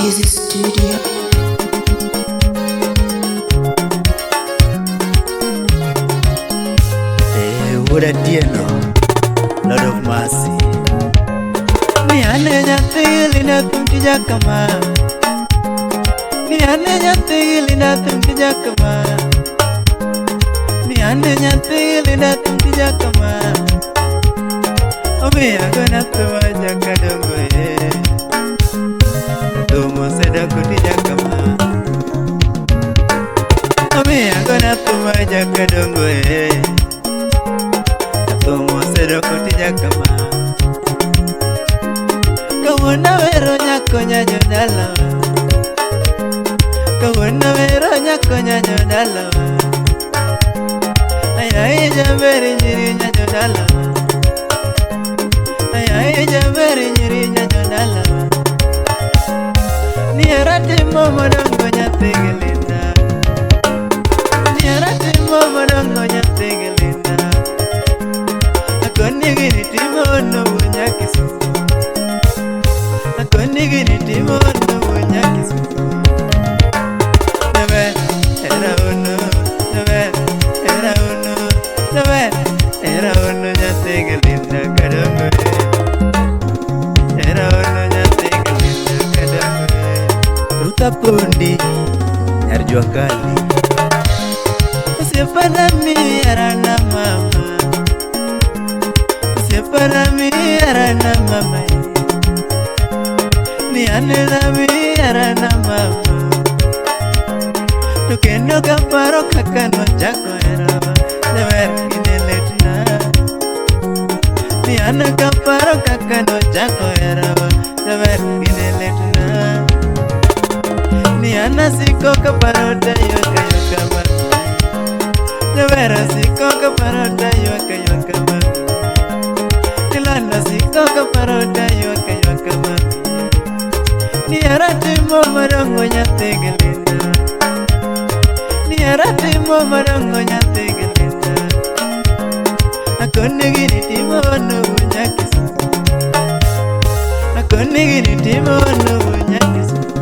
Music Studio. What a Dieno, Lord of Mercy. Ni ane nyati lina tumtija kama. Ni ane nyati lina tumtija kama. Ni ane nyati lina tumtija kama. Omi agona tuwaja kadongo Tumo seda kutija kama. Omi agona tuwaja kadongo Tumo seda kutija kama. Kawona wero nyako nyanyo dalawa. Kawona wero nyako nyanyo dalawa. Ayayi jamberi nyiri nyanyo dalawa. Ayayi jamberi nyiri nyanyo dalawa. Nierati momo dongo nyategelinda. Nierati momo dongo nyategelinda. Akoni gini timo no bunyakisufu. Akoni gini timo no bunyakisufu. Nebe era uno, nebe era uno, nebe era uno nyategelinda kadongo. Era uno nyategelinda kadongo. Ruta pundi nyarjua kali. Siapa mi arana mama. Siapa mi arana mama. Ni ane mi arana mama. Tukendo kaparo kakano chako erawa. Never gineletna. Ni ane kaparo kakano chako erawa. Never gineletna. Ni ane siko kaparo dayo kayo kamar. Never siko kaparo dayo kayo kamar. Nilanda siko kaparo dayo kayo kamar. Ni arati mo marango nyategelinda. Ni arati mo marango nyategelinda. Akone gini timo no bunyakisufu. Akone gini timo no bunyakisufu.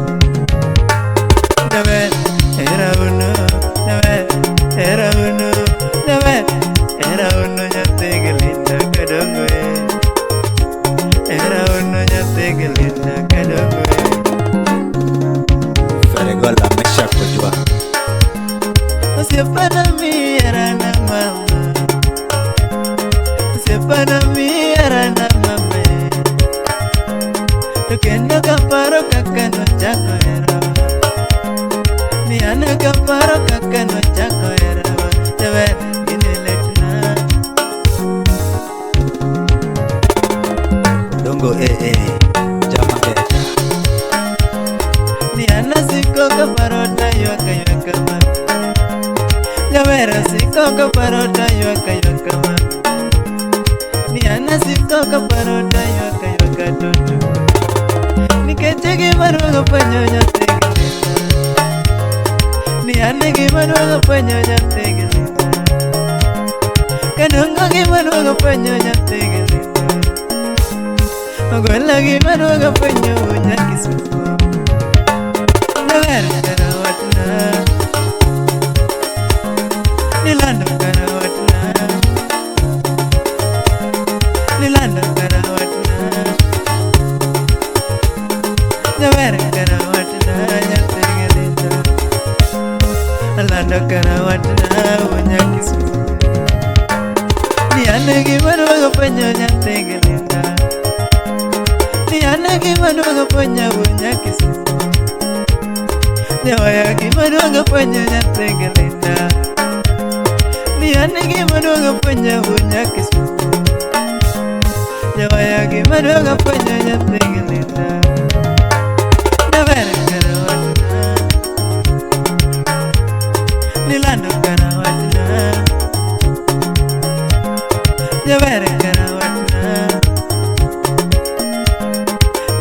Nebe era uno, nebe era uno, nebe era uno nyategelinda kadongo. Era uno nyategelinda kadongo. Gola mesha kujua. Siapa mi arana mama. Siapa mi arana mama. Tukendo kaparo kakano chako erawa. Ni ane kaparo kakano chako erawa. Tewe gineletna. Dongo jama beta. Ni ane siko kaparo dayo kayo kamar. Nyawera siko kaparo dayo kayo kamar. Ni ane siko kaparo dayo kayo katoto. Ni kechegi maruga panyo nyategelinda. Ni ane gimaruga panyo nyategelinda. Kadongo gimaruga panyo nyategelinda. Ogola gimaruga panyo bunyakisufu. Never karawatna. Nilanda karawatna. Nilanda karawatna. Never karawatna nyategelinda. Nilanda karawatna bunyakisufu. Ni ane gimaruga panyo nyategelinda. Ni ane gimaruga panyo bunyakisufu. Nyawaya gimaruga panyo nyategelinda. Ni ane gimaruga panyo bunyakisufu. Nyawaya gimaruga panyo nyategelinda. Never karawatna. Nilanda karawatna. Never karawatna.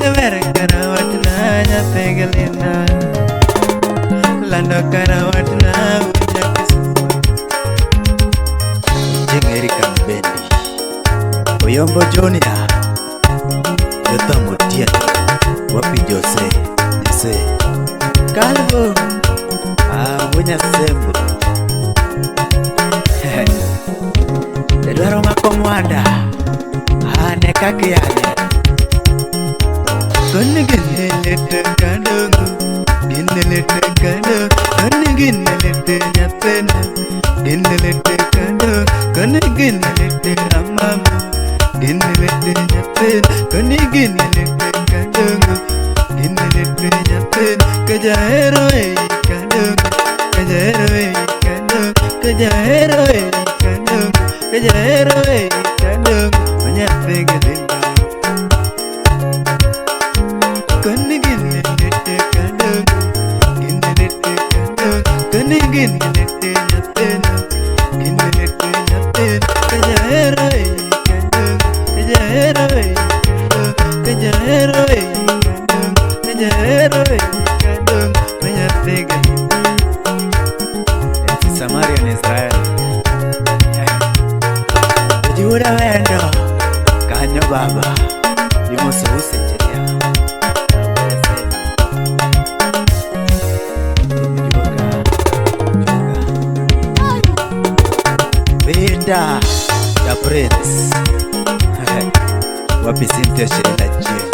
Never karawatna nyategelinda. Lando karawatna bunyakisufu. Jengeri kambendi Oyombo Junior Yotamu Tieta kakiyane konni ginelete kadongo ginelete kado konni ginelete nyapena ginelete kado konni ginelete amama ginelete nyapena konni ginelete kadongo ginelete nyapena kajahero kadongo kajahero kadongo kajahero kadongo kajahero kadongo manyapega denga konni ginelete kadongo ginelete kadongo konni ginelete nyapena ginelete nyapena kajahero kadongo kajahero kadongo kajahero kadongo kajahero kadongo manyapega Samaria ni Israel Jura wendo kanyo baba Limusu usenjeria Benda the prince Wapi Cynthia Shirenda Jim